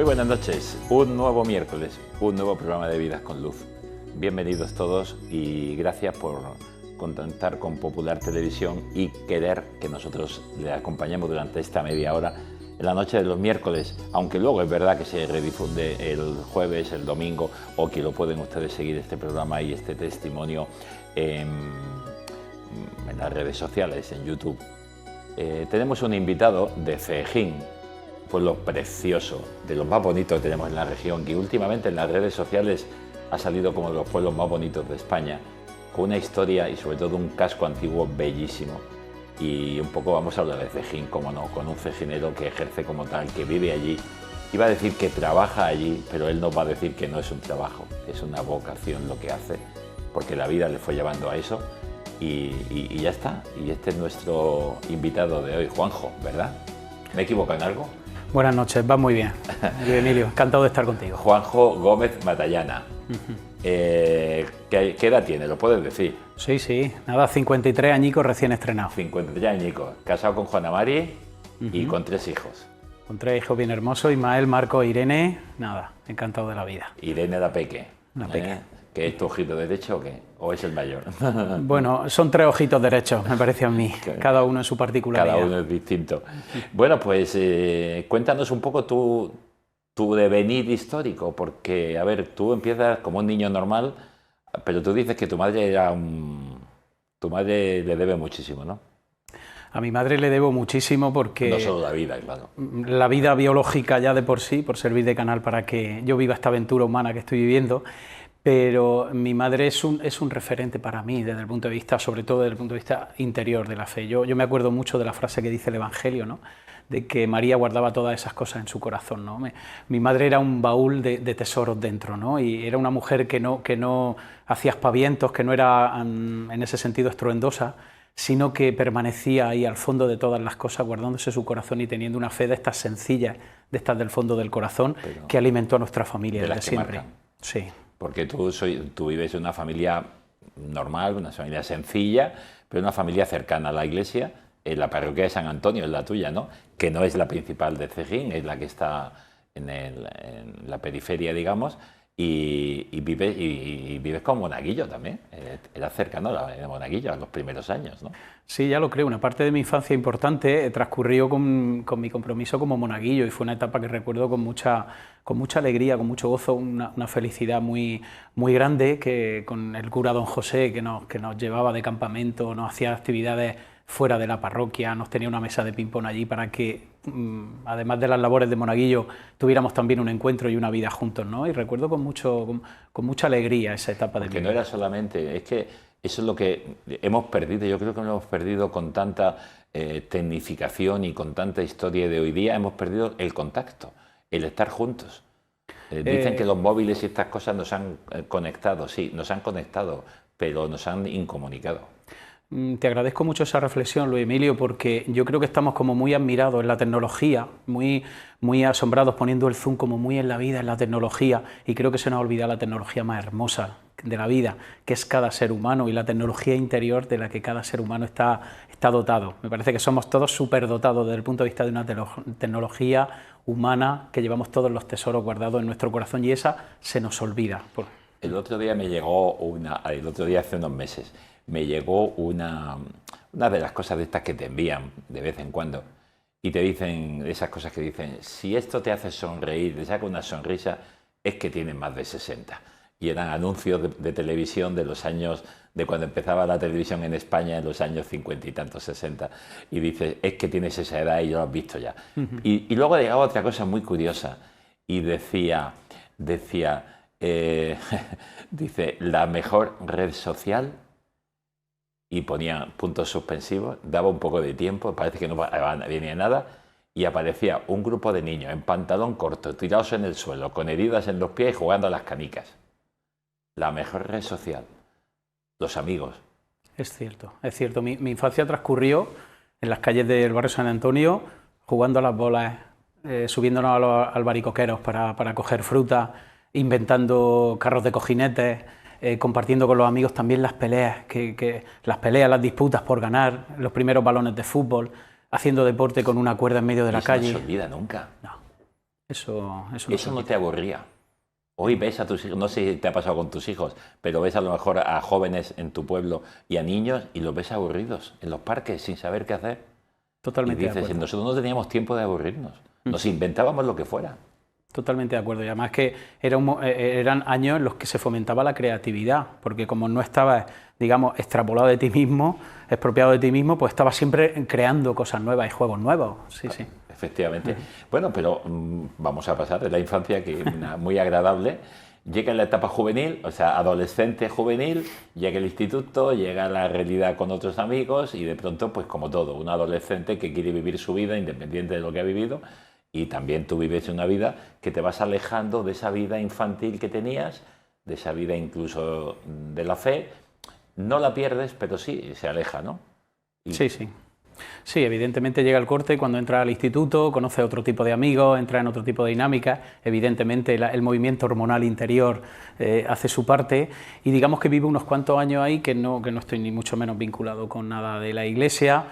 Muy buenas noches, un nuevo miércoles, un nuevo programa de Vidas con Luz. Bienvenidos todos y gracias por contactar con Popular Televisión y querer que nosotros le acompañemos durante esta media hora en la noche de los miércoles, aunque luego es verdad que se redifunde el jueves, el domingo, o que lo pueden ustedes seguir este programa y este testimonio en las redes sociales, en YouTube. Tenemos un invitado de Cejín, pueblo precioso, de los más bonitos que tenemos en la región, que últimamente en las redes sociales ha salido como de los pueblos más bonitos de España, con una historia y sobre todo un casco antiguo bellísimo. Y un poco vamos a hablar de Cejín, como no, con un cejinero que ejerce como tal, que vive allí. Iba a decir que trabaja allí, pero él nos va a decir que no es un trabajo, es una vocación lo que hace, porque la vida le fue llevando a eso. Y ya está. Y este es nuestro invitado de hoy, Juanjo, ¿verdad? ¿Me equivoco en algo? Buenas noches, va muy bien. Yo, Emilio, encantado de estar contigo. Juanjo Gómez Matallana. ¿Qué edad tiene? ¿Lo puedes decir? Sí, nada, 53 añicos recién estrenados. 53 añicos, casado con Juana Mari y con 3 hijos. Con 3 hijos bien hermosos, Ismael, Marco, Irene, nada, encantado de la vida. Irene la Peque. La Peque. ¿Que es tu ojito derecho o qué? ¿O es el mayor? Bueno, son 3 ojitos derechos, me parece a mí, cada uno en su particularidad. Cada uno es distinto. Bueno, pues cuéntanos un poco tu devenir histórico, porque, a ver, tú empiezas como un niño normal, pero tú dices que tu madre era Tu madre le debe muchísimo, ¿no? A mi madre le debo muchísimo porque... No solo la vida, claro. La vida biológica ya de por sí, por servir de canal para que yo viva esta aventura humana que estoy viviendo, pero mi madre es un referente para mí desde el punto de vista, sobre todo desde el punto de vista interior de la fe. Yo me acuerdo mucho de la frase que dice el Evangelio, ¿no?, de que María guardaba todas esas cosas en su corazón, ¿no? Mi madre era un baúl de tesoros dentro, ¿no? Y era una mujer que no hacía aspavientos, que no era en ese sentido estruendosa, sino que permanecía ahí al fondo de todas las cosas, guardándose su corazón y teniendo una fe de estas sencillas, de estas del fondo del corazón, pero que alimentó a nuestra familia desde siempre. Marcan. Sí. Porque tú vives en una familia normal, una familia sencilla, pero una familia cercana a la iglesia. En la parroquia de San Antonio es la tuya, ¿no? Que no es la principal de Cejín, es la que está en la periferia, digamos, y vives con Monaguillo también. Eras cercano a Monaguillo a los primeros años, ¿no? Sí, ya lo creo. Una parte de mi infancia importante transcurrió con mi compromiso como monaguillo y fue una etapa que recuerdo con mucha alegría, con mucho gozo, una felicidad muy grande, que con el cura don José que nos llevaba de campamento, nos hacía actividades fuera de la parroquia, nos tenía una mesa de ping-pong allí para que, además de las labores de monaguillo, tuviéramos también un encuentro y una vida juntos, ¿no? Y recuerdo con mucha alegría esa etapa de mi vida. Porque no era solamente, es que eso es lo que hemos perdido, yo creo que lo hemos perdido con tanta tecnificación y con tanta historia de hoy día, hemos perdido el contacto, el estar juntos. Dicen que los móviles y estas cosas nos han conectado, sí, nos han conectado, pero nos han incomunicado. Te agradezco mucho esa reflexión, Luis Emilio, porque yo creo que estamos como muy admirados en la tecnología, muy asombrados poniendo el zoom como muy en la vida, en la tecnología, y creo que se nos ha olvidado la tecnología más hermosa de la vida, que es cada ser humano y la tecnología interior de la que cada ser humano está dotado. Me parece que somos todos superdotados desde el punto de vista de una tecnología humana, que llevamos todos los tesoros guardados en nuestro corazón y esa se nos olvida. El otro día hace unos meses, me llegó una de las cosas de estas que te envían de vez en cuando y te dicen esas cosas que dicen, si esto te hace sonreír, te saca una sonrisa, es que tienes más de 60. Y eran anuncios de televisión de los años, de cuando empezaba la televisión en España en los años 50 y tantos, 60. Y dices, es que tienes esa edad y yo lo has visto ya. Y luego llegaba otra cosa muy curiosa y decía, dice, la mejor red social, y ponía puntos suspensivos, daba un poco de tiempo, parece que no venía nada, y aparecía un grupo de niños en pantalón corto, tirados en el suelo, con heridas en los pies y jugando a las canicas. La mejor red social, los amigos. Es cierto. Mi infancia transcurrió en las calles del barrio San Antonio, jugando a las bolas, subiéndonos a los albaricoqueros para coger fruta, inventando carros de cojinetes, compartiendo con los amigos también las peleas, las disputas por ganar, los primeros balones de fútbol, haciendo deporte con una cuerda en medio de la calle. No se olvida nunca. No. Eso no te aburría. Hoy ves a tus hijos, no sé si te ha pasado con tus hijos, pero ves a lo mejor a jóvenes en tu pueblo y a niños y los ves aburridos en los parques sin saber qué hacer. Totalmente Y dices, de acuerdo. nosotros no teníamos tiempo de aburrirnos, nos inventábamos lo que fuera. Totalmente de acuerdo. Y además que eran años en los que se fomentaba la creatividad, porque como no estabas, digamos, extrapolado de ti mismo, expropiado de ti mismo, pues estabas siempre creando cosas nuevas y juegos nuevos. Sí, sí. Efectivamente. Bueno, pero vamos a pasar de la infancia, que es muy agradable. Llega la etapa juvenil, o sea, adolescente juvenil, llega el instituto, llega la realidad con otros amigos y de pronto, pues como todo, un adolescente que quiere vivir su vida independiente de lo que ha vivido, y también tú vives una vida que te vas alejando de esa vida infantil que tenías, de esa vida incluso de la fe. No la pierdes, pero sí se aleja, ¿no? Sí, sí. Sí, evidentemente llega el corte cuando entra al instituto, conoce a otro tipo de amigos, entra en otro tipo de dinámicas, evidentemente el movimiento hormonal interior hace su parte y digamos que vive unos cuantos años ahí que no estoy ni mucho menos vinculado con nada de la Iglesia.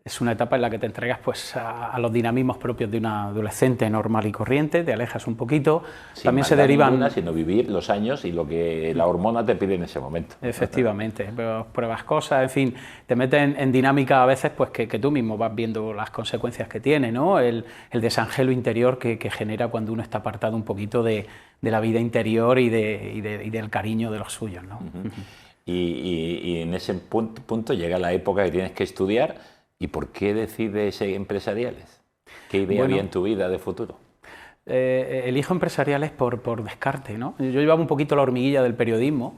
Es una etapa en la que te entregas pues, a los dinamismos propios de un adolescente normal y corriente, te alejas un poquito. Sin también se derivan ninguna, sino vivir los años y lo que la hormona te pide en ese momento. Efectivamente, pruebas cosas, en fin, te metes en dinámica a veces pues que tú mismo vas viendo las consecuencias que tiene, ¿no? El desangelo interior que genera cuando uno está apartado un poquito de la vida interior y del cariño de los suyos, ¿no? Y en ese punto llega la época que tienes que estudiar. ¿Y por qué decides ser empresariales? ¿Qué idea había en tu vida de futuro? Elijo empresariales por descarte, ¿no? Yo llevaba un poquito la hormiguilla del periodismo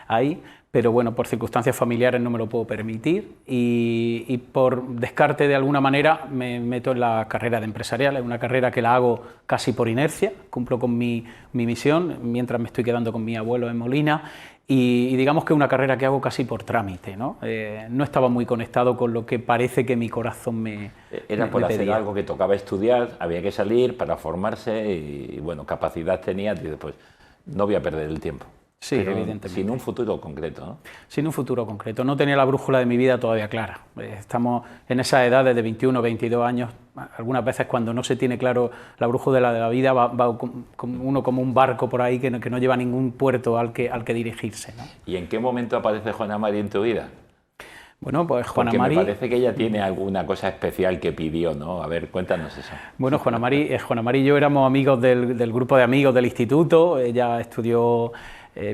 ahí, pero bueno, por circunstancias familiares no me lo puedo permitir y por descarte de alguna manera me meto en la carrera de empresariales, una carrera que la hago casi por inercia, cumplo con mi misión mientras me estoy quedando con mi abuelo en Molina. Y digamos que una carrera que hago casi por trámite, ¿no? No estaba muy conectado con lo que parece que mi corazón me Era por hacer pedía. algo que tocaba estudiar, había que salir para formarse y bueno, capacidad tenía, y después no voy a perder el tiempo. Sí, pero evidentemente. Sin un futuro concreto, ¿no? Sin un futuro concreto. No tenía la brújula de mi vida todavía clara. Estamos en esa edad de 21 o 22 años. Algunas veces cuando no se tiene claro la brújula de la vida va uno como un barco por ahí que no lleva a ningún puerto al que dirigirse, ¿no? ¿Y en qué momento aparece Juana Mari en tu vida? Bueno, pues Juana Porque Mari... me parece que ella tiene alguna cosa especial que pidió, ¿no? A ver, cuéntanos eso. Bueno, Juana Mari y yo éramos amigos del grupo de amigos del instituto. Ella estudió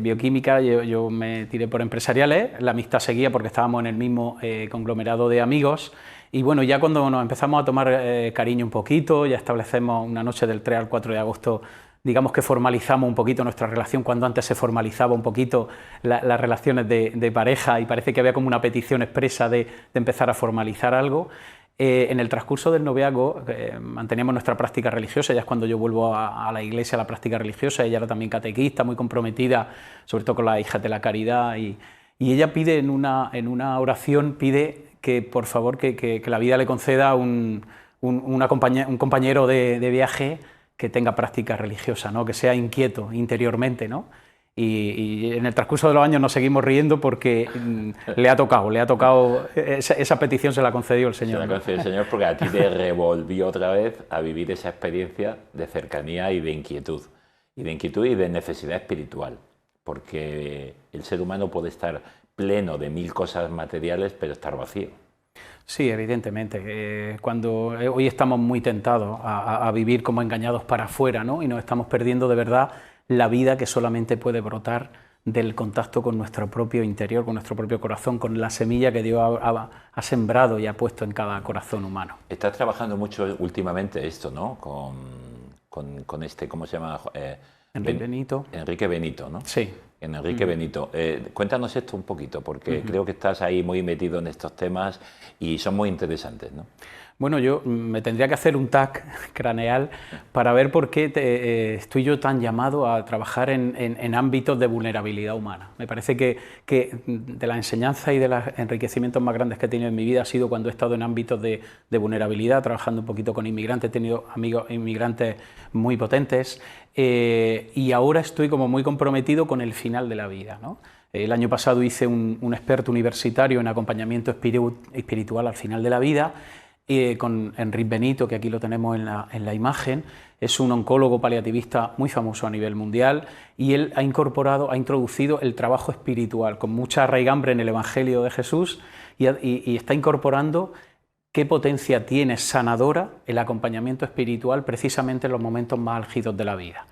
bioquímica, yo me tiré por empresariales. La amistad seguía porque estábamos en el mismo conglomerado de amigos. Y bueno, ya cuando nos empezamos a tomar cariño un poquito, ya establecemos una noche del 3 al 4 de agosto, digamos que formalizamos un poquito nuestra relación, cuando antes se formalizaba un poquito las relaciones de pareja y parece que había como una petición expresa de empezar a formalizar algo. En el transcurso del noviazgo manteníamos nuestra práctica religiosa, ya es cuando yo vuelvo a la iglesia, a la práctica religiosa. Ella era también catequista, muy comprometida, sobre todo con las hijas de la caridad, y ella pide en una oración, pide que por favor que la vida le conceda un compañero de viaje que tenga práctica religiosa, ¿no? Que sea inquieto interiormente, ¿no? Y en el transcurso de los años nos seguimos riendo porque le ha tocado, esa petición se la concedió el Señor. Se la concedió el Señor porque a ti te revolvió otra vez a vivir esa experiencia de cercanía y de inquietud y de necesidad espiritual, porque el ser humano puede estar pleno de mil cosas materiales, pero estar vacío. Sí, evidentemente. Cuando hoy estamos muy tentados a vivir como engañados para afuera, ¿no? Y nos estamos perdiendo de verdad la vida que solamente puede brotar del contacto con nuestro propio interior, con nuestro propio corazón, con la semilla que Dios ha sembrado y ha puesto en cada corazón humano. Estás trabajando mucho últimamente esto, ¿no? Con este, ¿cómo se llama? Enrique Benito. Enrique Benito, ¿no? Sí. En Enrique Benito. Cuéntanos esto un poquito, porque creo que estás ahí muy metido en estos temas y son muy interesantes, ¿no? Bueno, yo me tendría que hacer un TAC craneal para ver por qué estoy yo tan llamado a trabajar en ámbitos de vulnerabilidad humana. Me parece que de la enseñanza y de los enriquecimientos más grandes que he tenido en mi vida ha sido cuando he estado en ámbitos de vulnerabilidad, trabajando un poquito con inmigrantes, he tenido amigos inmigrantes muy potentes y ahora estoy como muy comprometido con el final de la vida, ¿no? El año pasado hice un experto universitario en acompañamiento espiritual al final de la vida. con Enric Benito, que aquí lo tenemos en la imagen. Es un oncólogo paliativista muy famoso a nivel mundial y él ha introducido el trabajo espiritual con mucha raigambre en el Evangelio de Jesús y está incorporando qué potencia tiene sanadora el acompañamiento espiritual precisamente en los momentos más álgidos de la vida.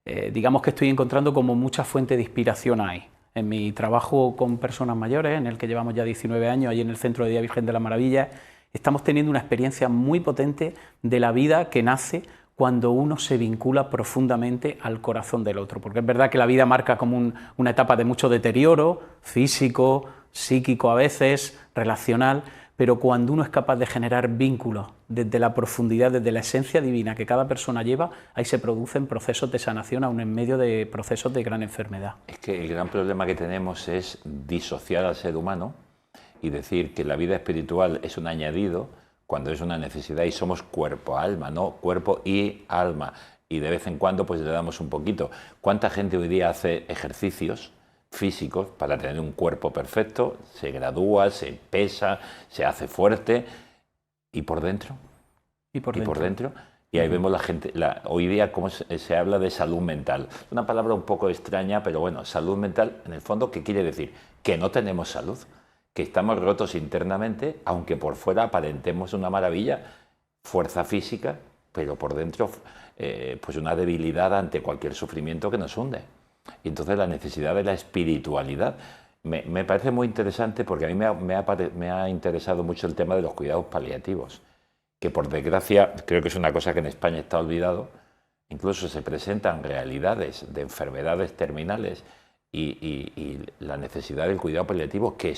Digamos que estoy encontrando como mucha fuente de inspiración ahí. En mi trabajo con personas mayores, en el que llevamos ya 19 años, allí en el Centro de Día Virgen de la Maravilla, estamos teniendo una experiencia muy potente de la vida que nace cuando uno se vincula profundamente al corazón del otro. Porque es verdad que la vida marca como una etapa de mucho deterioro, físico, psíquico a veces, relacional, pero cuando uno es capaz de generar vínculos desde la profundidad, desde la esencia divina que cada persona lleva, ahí se producen procesos de sanación aún en medio de procesos de gran enfermedad. Es que el gran problema que tenemos es disociar al ser humano y decir que la vida espiritual es un añadido cuando es una necesidad y somos cuerpo-alma, ¿no? Cuerpo y alma. Y de vez en cuando pues le damos un poquito. ¿Cuánta gente hoy día hace ejercicios físicos para tener un cuerpo perfecto? Se gradúa, se pesa, se hace fuerte. ¿Y por dentro? Y por dentro. Y ahí vemos la gente, hoy día cómo se habla de salud mental. Es una palabra un poco extraña, pero bueno, salud mental, en el fondo, ¿qué quiere decir? Que no tenemos salud, que estamos rotos internamente, aunque por fuera aparentemos una maravilla, fuerza física, pero por dentro pues una debilidad ante cualquier sufrimiento que nos hunde. Y entonces la necesidad de la espiritualidad me parece muy interesante porque a mí me ha interesado mucho el tema de los cuidados paliativos, que por desgracia creo que es una cosa que en España está olvidado. Incluso se presentan realidades de enfermedades terminales y la necesidad del cuidado paliativo que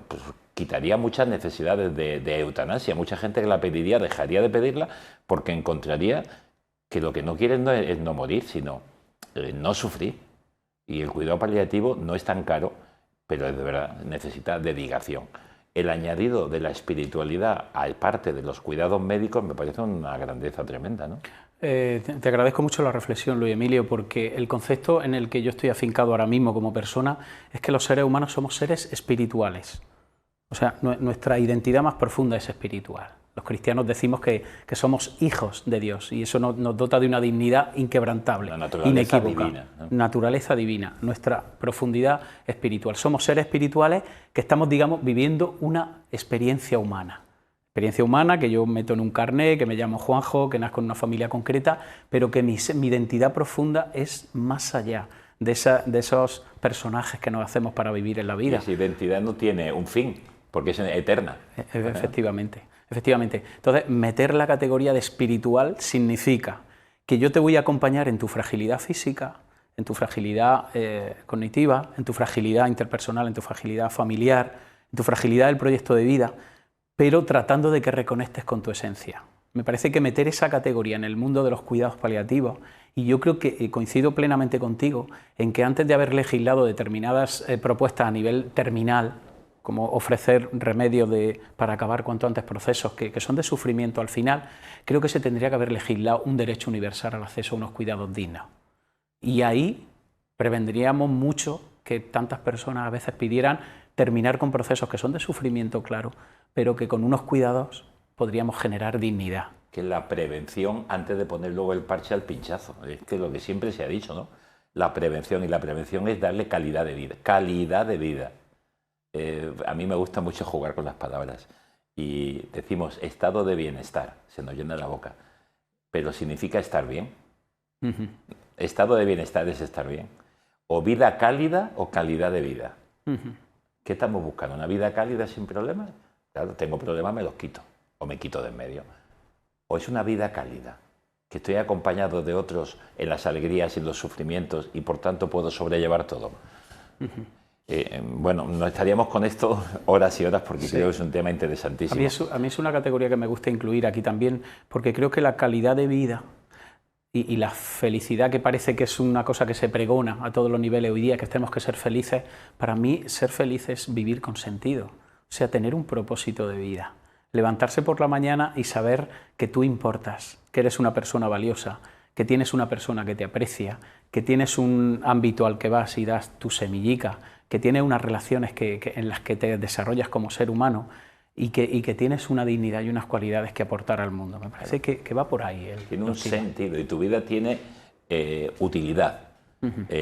pues quitaría muchas necesidades de eutanasia. Mucha gente que la pediría dejaría de pedirla porque encontraría que lo que no quieren no es no morir, sino no sufrir. Y el cuidado paliativo no es tan caro, pero de verdad necesita dedicación. El añadido de la espiritualidad al parte de los cuidados médicos me parece una grandeza tremenda, ¿no? Te agradezco mucho la reflexión, Luis Emilio, porque el concepto en el que yo estoy afincado ahora mismo como persona es que los seres humanos somos seres espirituales. O sea, nuestra identidad más profunda es espiritual. Los cristianos decimos que somos hijos de Dios y eso nos dota de una dignidad inquebrantable, inequívoca. Divina, ¿no? Naturaleza divina, nuestra profundidad espiritual. Somos seres espirituales que estamos, digamos, viviendo una experiencia humana. Experiencia humana que yo meto en un carné, que me llamo Juanjo, que nazco en una familia concreta, pero que mi identidad profunda es más allá de esos personajes que nos hacemos para vivir en la vida. Y esa identidad no tiene un fin, porque es eterna. Efectivamente. Efectivamente. Entonces, meter la categoría de espiritual significa que yo te voy a acompañar en tu fragilidad física, en tu fragilidad cognitiva, en tu fragilidad interpersonal, en tu fragilidad familiar, en tu fragilidad del proyecto de vida, pero tratando de que reconectes con tu esencia. Me parece que meter esa categoría en el mundo de los cuidados paliativos, y yo creo que coincido plenamente contigo en que antes de haber legislado determinadas propuestas a nivel terminal, como ofrecer remedios para acabar cuanto antes procesos que son de sufrimiento al final, creo que se tendría que haber legislado un derecho universal al acceso a unos cuidados dignos. Y ahí prevendríamos mucho que tantas personas a veces pidieran terminar con procesos que son de sufrimiento, claro, pero que con unos cuidados podríamos generar dignidad. Que la prevención antes de poner luego el parche al pinchazo, es que lo que siempre se ha dicho, ¿no? La prevención, y la prevención es darle calidad de vida, calidad de vida. A mí me gusta mucho jugar con las palabras y decimos estado de bienestar, se nos llena la boca, pero significa estar bien. Estado de bienestar es estar bien. O vida cálida o calidad de vida. ¿Qué estamos buscando? ¿Una vida cálida sin problemas? Claro, tengo problemas, me los quito o me quito de en medio. O es una vida cálida, que estoy acompañado de otros en las alegrías y en los sufrimientos y por tanto puedo sobrellevar todo. Bueno, nos estaríamos con esto horas y horas porque creo que es un tema interesantísimo. A mí es una categoría que me gusta incluir aquí también porque creo que la calidad de vida y la felicidad, que parece que es una cosa que se pregona a todos los niveles hoy día, que tenemos que ser felices, para mí ser feliz es vivir con sentido, o sea, tener un propósito de vida. Levantarse por la mañana y saber que tú importas, que eres una persona valiosa, que tienes una persona que te aprecia, que tienes un ámbito al que vas y das tu semillica, que tienes unas relaciones en las que te desarrollas como ser humano y que tienes una dignidad y unas cualidades que aportar al mundo. Me parece que va por ahí. Tiene un sentido y tu vida tiene utilidad.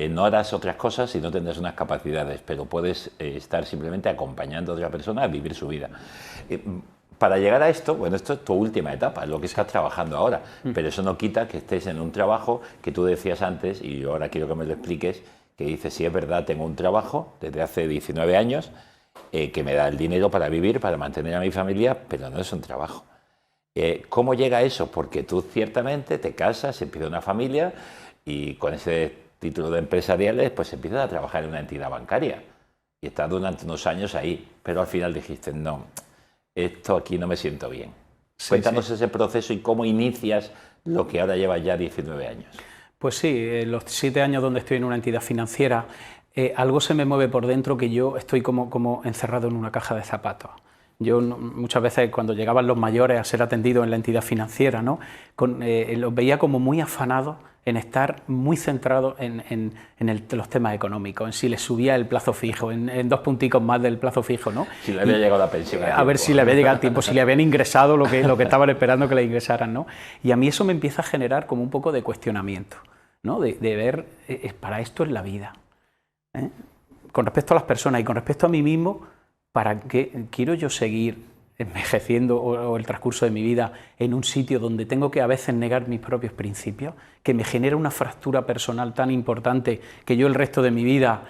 No harás otras cosas si no tendrás unas capacidades, pero puedes estar simplemente acompañando a otra persona a vivir su vida. Para llegar a esto, bueno, esto es tu última etapa, es lo que estás trabajando ahora, pero eso no quita que estés en un trabajo que tú decías antes, y yo ahora quiero que me lo expliques, que dices, sí, es verdad, tengo un trabajo desde hace 19 años que me da el dinero para vivir, para mantener a mi familia, pero no es un trabajo. ¿Cómo llega a eso? Porque tú ciertamente te casas, empieza una familia y con ese título de empresariales pues empiezas a trabajar en una entidad bancaria y estás durante unos años ahí, pero al final dijiste, no, esto aquí no me siento bien. Sí, cuéntanos ese proceso y cómo inicias lo que ahora llevas ya 19 años. Pues sí, los 7 años donde estoy en una entidad financiera, algo se me mueve por dentro que yo estoy como encerrado en una caja de zapatos. Yo muchas veces cuando llegaban los mayores a ser atendidos en la entidad financiera, ¿no? Los veía como muy afanados en estar muy centrados en los temas económicos, en si les subía el plazo fijo, en 2 punticos más del plazo fijo, ¿no? Si le había llegado la pensión a ver si le había llegado a tiempo, si le habían ingresado lo que estaban esperando que le ingresaran, ¿no? Y a mí eso me empieza a generar como un poco de cuestionamiento, ¿no? De ver, para esto es la vida, ¿eh? Con respecto a las personas y con respecto a mí mismo, ¿para qué quiero yo seguir envejeciendo o el transcurso de mi vida en un sitio donde tengo que a veces negar mis propios principios, que me genera una fractura personal tan importante que yo el resto de mi vida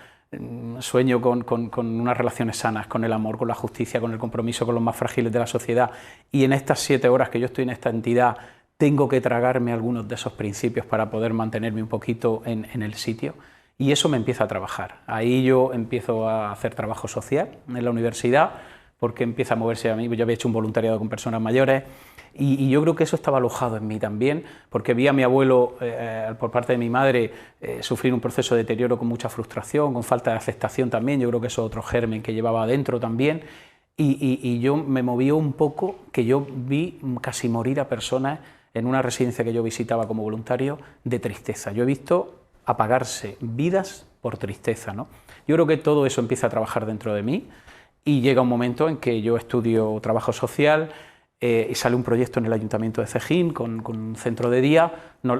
sueño con unas relaciones sanas, con el amor, con la justicia, con el compromiso con los más frágiles de la sociedad, y en estas 7 horas que yo estoy en esta entidad tengo que tragarme algunos de esos principios para poder mantenerme un poquito en el sitio? Y eso me empieza a trabajar. Ahí yo empiezo a hacer trabajo social en la universidad, porque empieza a moverse a mí. Yo había hecho un voluntariado con personas mayores y yo creo que eso estaba alojado en mí también, porque vi a mi abuelo, por parte de mi madre, sufrir un proceso de deterioro con mucha frustración, con falta de aceptación también. Yo creo que eso es otro germen que llevaba adentro también. Y yo me movió un poco, que yo vi casi morir a personas en una residencia que yo visitaba como voluntario de tristeza. Yo he visto apagarse vidas por tristeza, ¿no? Yo creo que todo eso empieza a trabajar dentro de mí y llega un momento en que yo estudio trabajo social y sale un proyecto en el Ayuntamiento de Cejín con un centro de día,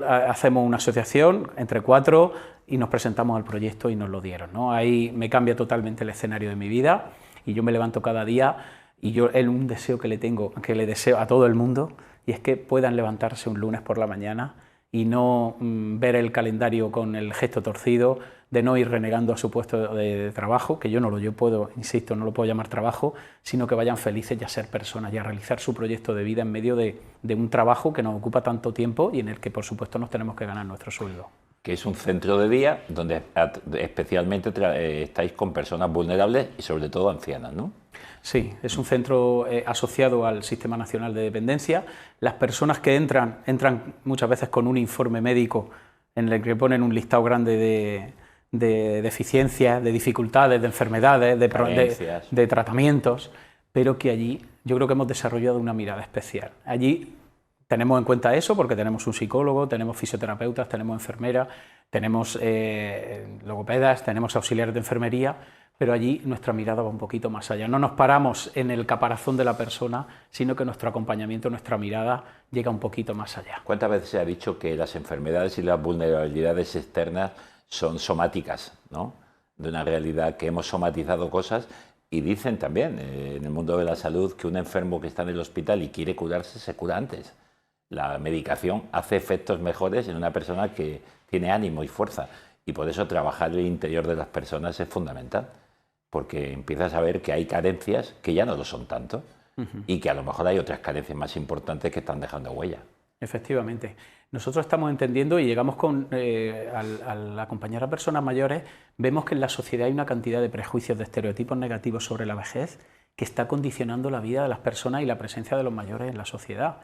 hacemos una asociación entre 4 y nos presentamos al proyecto y nos lo dieron, ¿no? Ahí me cambia totalmente el escenario de mi vida y yo me levanto cada día y yo un deseo que le deseo a todo el mundo, y es que puedan levantarse un lunes por la mañana y no ver el calendario con el gesto torcido, de no ir renegando a su puesto de trabajo, que yo no lo puedo llamar trabajo, sino que vayan felices y a ser personas y a realizar su proyecto de vida en medio de un trabajo que nos ocupa tanto tiempo y en el que, por supuesto, nos tenemos que ganar nuestro sueldo. Que es un centro de día donde especialmente estáis con personas vulnerables y sobre todo ancianas, ¿no? Sí, es un centro asociado al Sistema Nacional de Dependencia. Las personas que entran muchas veces con un informe médico en el que ponen un listado grande de deficiencias, de dificultades, de enfermedades, de tratamientos, pero que allí yo creo que hemos desarrollado una mirada especial. Allí tenemos en cuenta eso porque tenemos un psicólogo, tenemos fisioterapeutas, tenemos enfermeras, tenemos logopedas, tenemos auxiliares de enfermería, pero allí nuestra mirada va un poquito más allá. No nos paramos en el caparazón de la persona, sino que nuestro acompañamiento, nuestra mirada llega un poquito más allá. ¿Cuántas veces se ha dicho que las enfermedades y las vulnerabilidades externas son somáticas, ¿no? De una realidad que hemos somatizado cosas? Y dicen también en el mundo de la salud que un enfermo que está en el hospital y quiere curarse, se cura antes. La medicación hace efectos mejores en una persona que tiene ánimo y fuerza, y por eso trabajar el interior de las personas es fundamental, porque empiezas a ver que hay carencias que ya no lo son tanto y que a lo mejor hay otras carencias más importantes que están dejando huella. Efectivamente. Nosotros estamos entendiendo y llegamos al acompañar a personas mayores, vemos que en la sociedad hay una cantidad de prejuicios, de estereotipos negativos sobre la vejez que está condicionando la vida de las personas y la presencia de los mayores en la sociedad.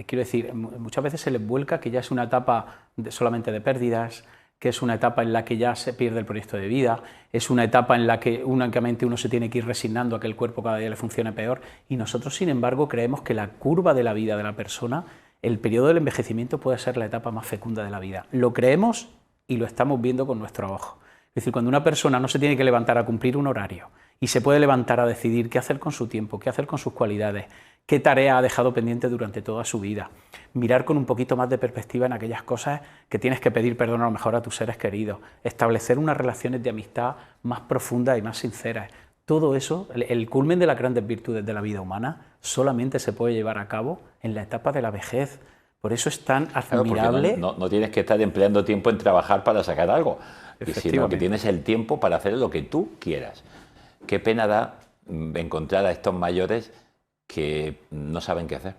Quiero decir, muchas veces se les vuelca que ya es una etapa solamente de pérdidas, que es una etapa en la que ya se pierde el proyecto de vida, es una etapa en la que únicamente uno se tiene que ir resignando a que el cuerpo cada día le funcione peor, y nosotros, sin embargo, creemos que la curva de la vida de la persona, el periodo del envejecimiento puede ser la etapa más fecunda de la vida. Lo creemos y lo estamos viendo con nuestro ojo. Es decir, cuando una persona no se tiene que levantar a cumplir un horario y se puede levantar a decidir qué hacer con su tiempo, qué hacer con sus cualidades, qué tarea ha dejado pendiente durante toda su vida. Mirar con un poquito más de perspectiva en aquellas cosas que tienes que pedir perdón a lo mejor a tus seres queridos, establecer unas relaciones de amistad más profundas y más sinceras. Todo eso, el culmen de las grandes virtudes de la vida humana, solamente se puede llevar a cabo en la etapa de la vejez. Por eso es tan admirable. Claro, no tienes que estar empleando tiempo en trabajar para sacar algo, sino que tienes el tiempo para hacer lo que tú quieras. Qué pena da encontrar a estos mayores que no saben qué hacer.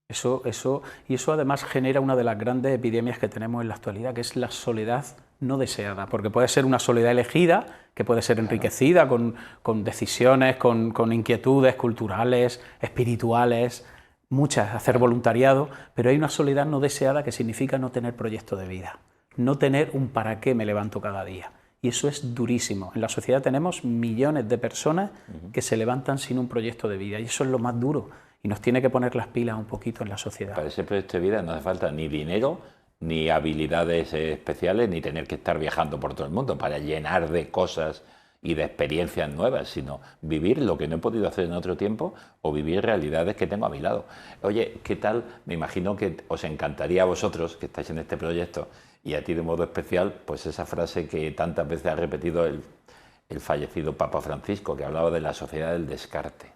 Y eso además genera una de las grandes epidemias que tenemos en la actualidad, que es la soledad no deseada, porque puede ser una soledad elegida, que puede ser enriquecida con decisiones, con inquietudes culturales, espirituales, muchas, hacer voluntariado, pero hay una soledad no deseada que significa no tener proyecto de vida, no tener un para qué me levanto cada día. Y eso es durísimo. En la sociedad tenemos millones de personas que se levantan sin un proyecto de vida, y eso es lo más duro. Y nos tiene que poner las pilas un poquito en la sociedad. Para ese proyecto de vida no hace falta ni dinero, ni habilidades especiales, ni tener que estar viajando por todo el mundo para llenar de cosas y de experiencias nuevas, sino vivir lo que no he podido hacer en otro tiempo o vivir realidades que tengo a mi lado. Oye, ¿qué tal? Me imagino que os encantaría a vosotros que estáis en este proyecto y a ti de modo especial, pues esa frase que tantas veces ha repetido el fallecido Papa Francisco, que hablaba de la sociedad del descarte.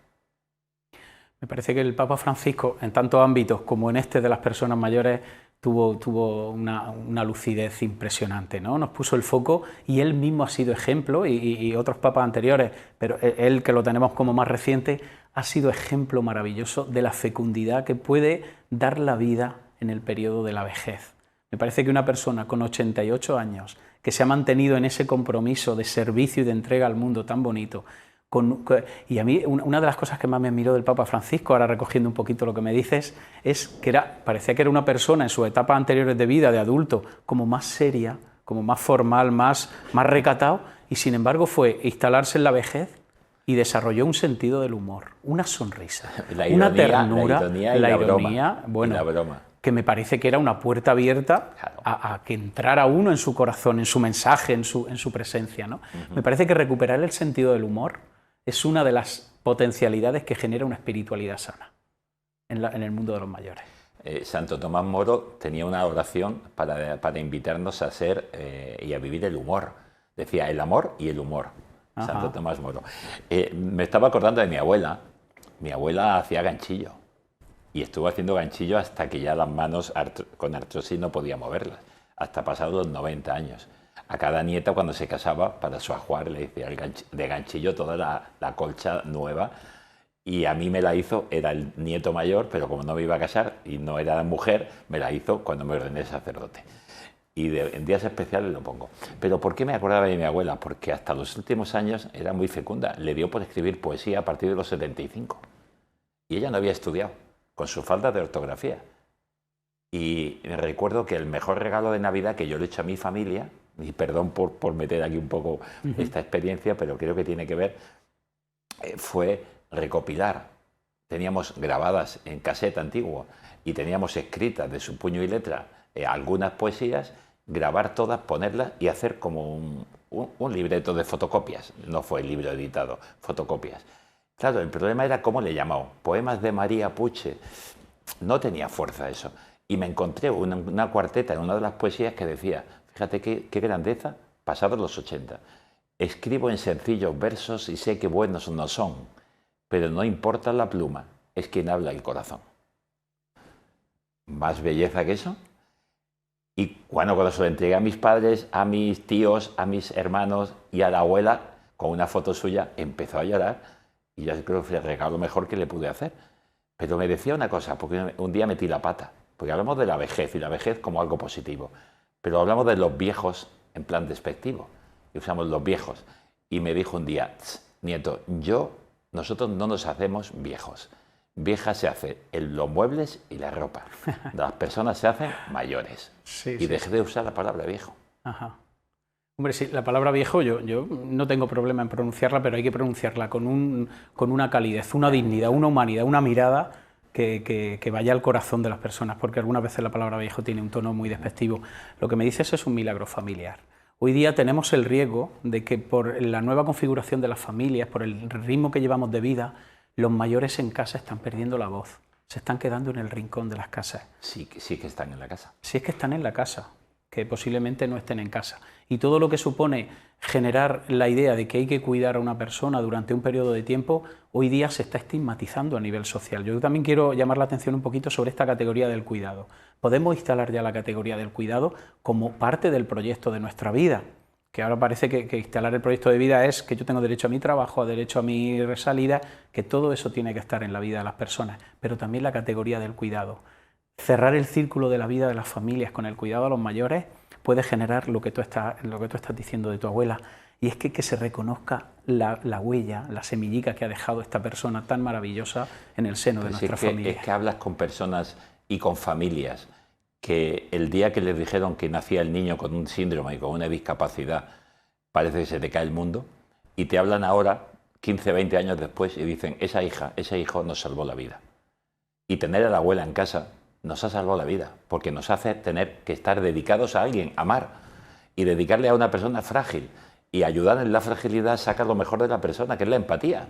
Me parece que el Papa Francisco, en tantos ámbitos como en este de las personas mayores, tuvo una lucidez impresionante, ¿no? Nos puso el foco y él mismo ha sido ejemplo, y otros papas anteriores, pero él, que lo tenemos como más reciente, ha sido ejemplo maravilloso de la fecundidad que puede dar la vida en el periodo de la vejez. Me parece que una persona con 88 años, que se ha mantenido en ese compromiso de servicio y de entrega al mundo tan bonito, y a mí una de las cosas que más me admiró del Papa Francisco, ahora recogiendo un poquito lo que me dices, es que parecía que era una persona en sus etapas anteriores de vida, de adulto, como más seria, como más formal, más recatado, y sin embargo fue instalarse en la vejez y desarrolló un sentido del humor, una sonrisa, una ternura, la ironía, bueno, la broma, que me parece que era una puerta abierta a que entrara uno en su corazón, en su mensaje, en su presencia, ¿no? Me parece que recuperar el sentido del humor es una de las potencialidades que genera una espiritualidad sana en el mundo de los mayores. Santo Tomás Moro tenía una oración para invitarnos a ser y a vivir el humor. Decía el amor y el humor. Ajá. Santo Tomás Moro. Me estaba acordando de mi abuela. Mi abuela hacía ganchillo y estuvo haciendo ganchillo hasta que ya las manos con artrosis no podía moverlas, hasta pasados los 90 años. A cada nieta, cuando se casaba, para su ajuar le decía de ganchillo toda la colcha nueva, y a mí me la hizo, era el nieto mayor, pero como no me iba a casar y no era mujer, me la hizo cuando me ordené sacerdote. Y en días especiales lo pongo. Pero ¿por qué me acordaba de mi abuela? Porque hasta los últimos años era muy fecunda. Le dio por escribir poesía a partir de los 75. Y ella no había estudiado, con su falta de ortografía. Y recuerdo que el mejor regalo de Navidad que yo le he hecho a mi familia, y perdón por meter aquí un poco esta experiencia, pero creo que tiene que ver, fue recopilar. Teníamos grabadas en cassette antiguo y teníamos escritas de su puño y letra algunas poesías, grabar todas, ponerlas y hacer como un libreto de fotocopias. No fue el libro editado, fotocopias. Claro, el problema era cómo le llamaba. Poemas de María Puche. No tenía fuerza eso. Y me encontré una cuarteta en una de las poesías que decía, fíjate qué grandeza, pasados los 80. Escribo en sencillos versos y sé que buenos no son, pero no importa la pluma, es quien habla el corazón. ¿Más belleza que eso? Y cuando se lo entregué a mis padres, a mis tíos, a mis hermanos y a la abuela, con una foto suya, empezó a llorar y yo creo que fue el regalo mejor que le pude hacer. Pero me decía una cosa, porque un día metí la pata, porque hablamos de la vejez y la vejez como algo positivo, pero hablamos de los viejos en plan despectivo y usamos los viejos. Y me dijo un día, nieto, nosotros no nos hacemos viejos. Vieja se hace en los muebles y la ropa. Las personas se hacen mayores. Sí, y dejé de usar la palabra viejo. Ajá. Hombre, sí, la palabra viejo yo no tengo problema en pronunciarla, pero hay que pronunciarla con una calidez, una dignidad, una humanidad, una mirada que vaya al corazón de las personas, porque algunas veces la palabra viejo tiene un tono muy despectivo. Lo que me dices es un milagro familiar. Hoy día tenemos el riesgo de que por la nueva configuración de las familias, por el ritmo que llevamos de vida, los mayores en casa están perdiendo la voz, se están quedando en el rincón de las casas. Sí, sí que están en la casa. Si es que están en la casa, que posiblemente no estén en casa. Y todo lo que supone generar la idea de que hay que cuidar a una persona durante un periodo de tiempo, hoy día se está estigmatizando a nivel social. Yo también quiero llamar la atención un poquito sobre esta categoría del cuidado. Podemos instalar ya la categoría del cuidado como parte del proyecto de nuestra vida, que ahora parece que instalar el proyecto de vida es que yo tengo derecho a mi trabajo, a derecho a mi salida, que todo eso tiene que estar en la vida de las personas, pero también la categoría del cuidado. Cerrar el círculo de la vida de las familias con el cuidado a los mayores puede generar lo que tú estás diciendo de tu abuela, y es que se reconozca la huella, la semillica que ha dejado esta persona tan maravillosa en el seno de nuestra familia. Es que hablas con personas y con familias que el día que les dijeron que nacía el niño con un síndrome y con una discapacidad, parece que se te cae el mundo, y te hablan ahora, 15, 20 años después, y dicen, esa hija, ese hijo nos salvó la vida. Y tener a la abuela en casa nos ha salvado la vida, porque nos hace tener que estar dedicados a alguien, amar, y dedicarle a una persona frágil, y ayudar en la fragilidad, sacar lo mejor de la persona, que es la empatía,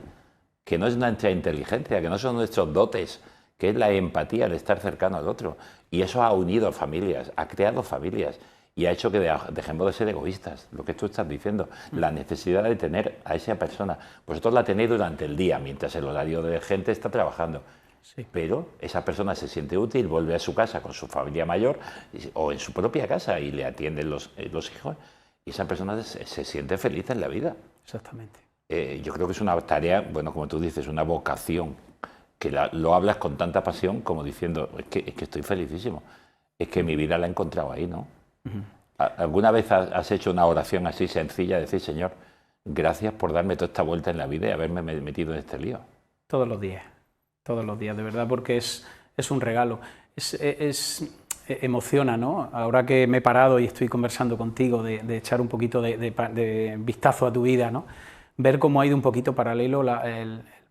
que no es nuestra inteligencia, que no son nuestros dotes, que es la empatía, el estar cercano al otro. Y eso ha unido familias, ha creado familias y ha hecho que dejemos de ser egoístas, lo que tú estás diciendo, la necesidad de tener a esa persona. Vosotros la tenéis durante el día, mientras el horario de gente está trabajando. Sí. Pero esa persona se siente útil, vuelve a su casa con su familia mayor o en su propia casa y le atienden los hijos, y esa persona se siente feliz en la vida. Exactamente. Yo creo que es una tarea, bueno, como tú dices, una vocación, que lo hablas con tanta pasión como diciendo, es que estoy felicísimo, es que mi vida la he encontrado ahí, ¿no? ¿Alguna vez has hecho una oración así sencilla, de decir, Señor, gracias por darme toda esta vuelta en la vida y haberme metido en este lío? Todos los días, de verdad, porque es un regalo, emociona, ¿no? Ahora que me he parado y estoy conversando contigo de echar un poquito de vistazo a tu vida, ¿no? Ver cómo ha ido un poquito paralelo la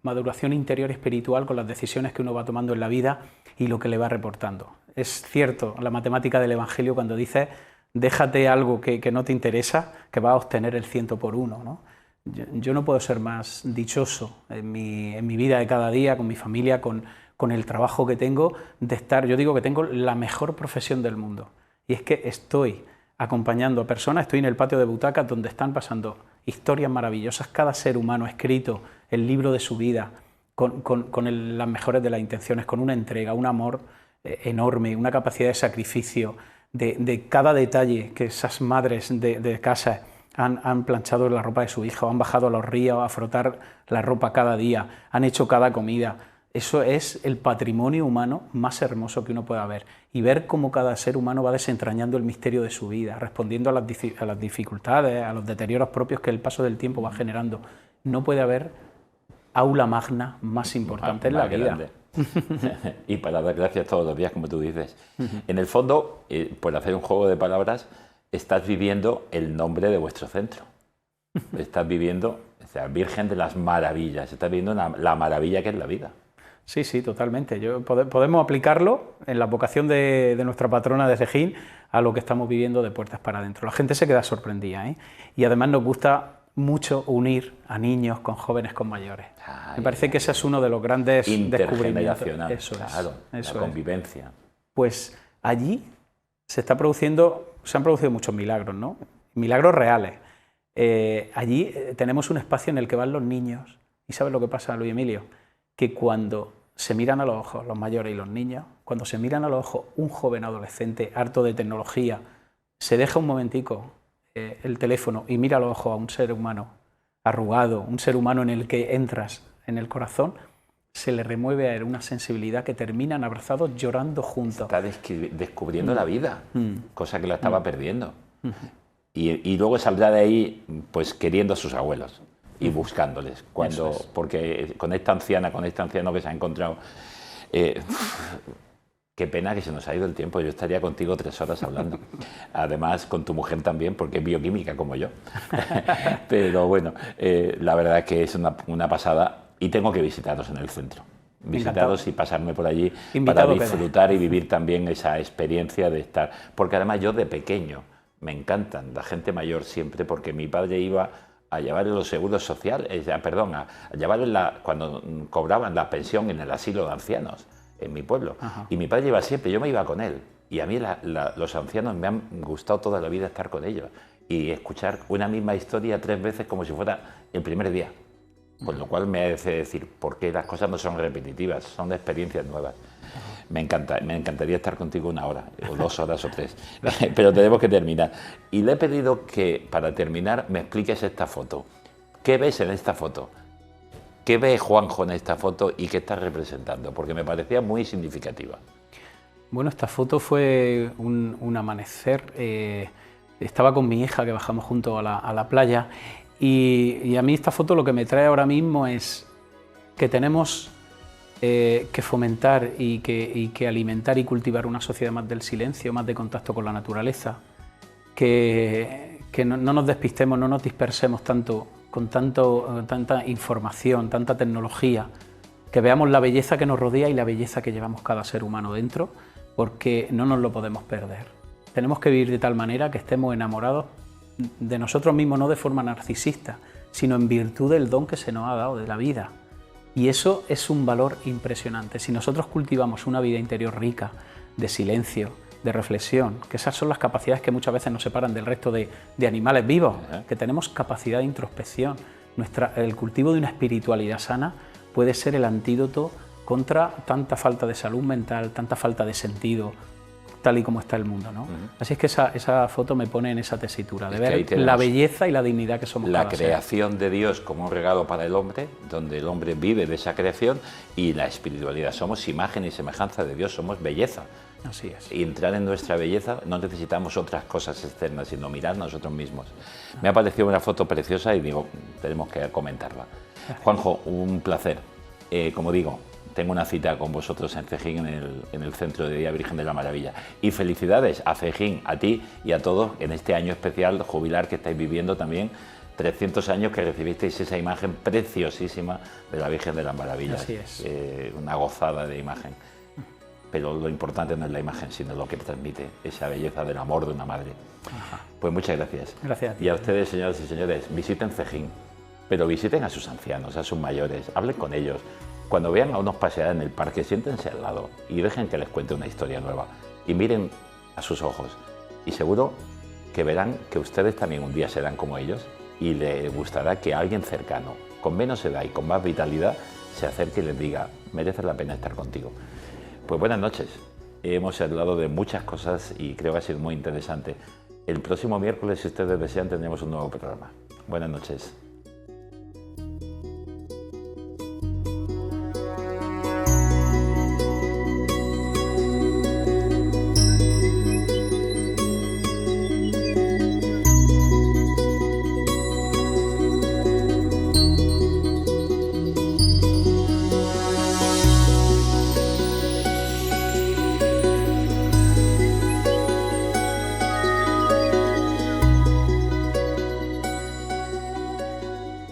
maduración interior espiritual con las decisiones que uno va tomando en la vida y lo que le va reportando. Es cierto, la matemática del Evangelio cuando dice déjate algo que no te interesa, que vas a obtener el 100 por 1, ¿no? Yo no puedo ser más dichoso en mi vida de cada día, con mi familia, con el trabajo que tengo, de estar, yo digo que tengo la mejor profesión del mundo, y es que estoy acompañando a personas, estoy en el patio de butacas donde están pasando historias maravillosas, cada ser humano ha escrito el libro de su vida con las mejores de las intenciones, con una entrega, un amor enorme, una capacidad de sacrificio, de cada detalle que esas madres de casa han planchado la ropa de su hijo, han bajado a los ríos a frotar la ropa cada día, han hecho cada comida. Eso es el patrimonio humano más hermoso que uno pueda ver. Y ver cómo cada ser humano va desentrañando el misterio de su vida, respondiendo a las dificultades, a los deterioros propios que el paso del tiempo va generando. No puede haber aula magna más importante en la vida. Y para dar gracias todos los días, como tú dices. En el fondo, por hacer un juego de palabras, estás viviendo el nombre de vuestro centro. Estás viviendo, o sea, Virgen de las Maravillas, estás viviendo la maravilla que es la vida. Sí, sí, totalmente. Podemos aplicarlo en la vocación de nuestra patrona de Cejín a lo que estamos viviendo de puertas para adentro. La gente se queda sorprendida, ¿eh? Y además nos gusta mucho unir a niños con jóvenes, con mayores. Me parece que ese es uno de los grandes descubrimientos. Eso claro, es, la convivencia. Pues allí se han producido muchos milagros, ¿no? Milagros reales. Allí tenemos un espacio en el que van los niños. ¿Y sabes lo que pasa, Luis Emilio? Que cuando se miran a los ojos los mayores y los niños, cuando se miran a los ojos un joven adolescente harto de tecnología, se deja un momentico el teléfono y mira a los ojos a un ser humano arrugado, un ser humano en el que entras en el corazón, se le remueve a él una sensibilidad que terminan abrazados llorando juntos. Está descubriendo la vida, cosa que la estaba perdiendo. Y luego saldrá de ahí pues queriendo a sus abuelos y buscándoles, porque con esta anciana, con este anciano que se ha encontrado, qué pena que se nos ha ido el tiempo. Yo estaría contigo 3 horas hablando, además con tu mujer también, porque es bioquímica como yo. Pero bueno, la verdad es que es una pasada y tengo que visitaros en el centro. Visitaros y pasarme por allí para disfrutar y vivir también esa experiencia de estar, porque además yo de pequeño Me encantan, la gente mayor siempre, porque mi padre iba a llevarle los seguros sociales, perdón, a llevarle cuando cobraban la pensión en el asilo de ancianos en mi pueblo. Ajá. Y mi padre iba siempre, yo me iba con él. Y a mí los ancianos me han gustado toda la vida estar con ellos y escuchar una misma historia 3 veces como si fuera el primer día. Con lo cual me hace decir, ¿por qué las cosas no son repetitivas? Son experiencias nuevas. Me encantaría estar contigo 1 hora, o 2 horas o 3, pero tenemos que terminar. Y le he pedido que, para terminar, me expliques esta foto. ¿Qué ves en esta foto? ¿Qué ve Juanjo en esta foto y qué está representando? Porque me parecía muy significativa. Bueno, esta foto fue un amanecer. Estaba con mi hija, que bajamos juntos a la playa, y a mí esta foto lo que me trae ahora mismo es que tenemos que fomentar y que alimentar y cultivar una sociedad más del silencio, más de contacto con la naturaleza, que no nos despistemos, no nos dispersemos tanto con tanta información, tanta tecnología, que veamos la belleza que nos rodea y la belleza que llevamos cada ser humano dentro, porque no nos lo podemos perder. Tenemos que vivir de tal manera que estemos enamorados de nosotros mismos, no de forma narcisista, sino en virtud del don que se nos ha dado de la vida. Y eso es un valor impresionante. Si nosotros cultivamos una vida interior rica, de silencio, de reflexión, que esas son las capacidades que muchas veces nos separan del resto de animales vivos, que tenemos capacidad de introspección. El cultivo de una espiritualidad sana puede ser el antídoto contra tanta falta de salud mental, tanta falta de sentido, tal y como está el mundo, ¿no? Así es que esa foto me pone en esa tesitura, de ver la belleza y la dignidad que somos cada ser. La creación de Dios como un regalo para el hombre, donde el hombre vive de esa creación, y la espiritualidad. Somos imagen y semejanza de Dios, somos belleza. Así es. Y entrar en nuestra belleza no necesitamos otras cosas externas, sino mirar nosotros mismos. Me ha parecido una foto preciosa y digo, tenemos que comentarla. Juanjo, un placer. Como digo, tengo una cita con vosotros en Cejín, en el Centro de Día Virgen de la Maravilla. Y felicidades a Cejín, a ti y a todos en este año especial jubilar que estáis viviendo también. 300 años que recibisteis esa imagen preciosísima de la Virgen de las Maravillas. Así es. Una gozada de imagen. Pero lo importante no es la imagen, sino lo que transmite, esa belleza del amor de una madre. Ajá. Pues muchas gracias. Gracias a ti. Y a ustedes, señoras y señores, visiten Cejín, pero visiten a sus ancianos, a sus mayores, hablen con ellos. Cuando vean a unos pasear en el parque, siéntense al lado y dejen que les cuente una historia nueva. Y miren a sus ojos. Y seguro que verán que ustedes también un día serán como ellos y les gustará que alguien cercano, con menos edad y con más vitalidad, se acerque y les diga, merece la pena estar contigo. Pues buenas noches. Hemos hablado de muchas cosas y creo que ha sido muy interesante. El próximo miércoles, si ustedes desean, tendremos un nuevo programa. Buenas noches.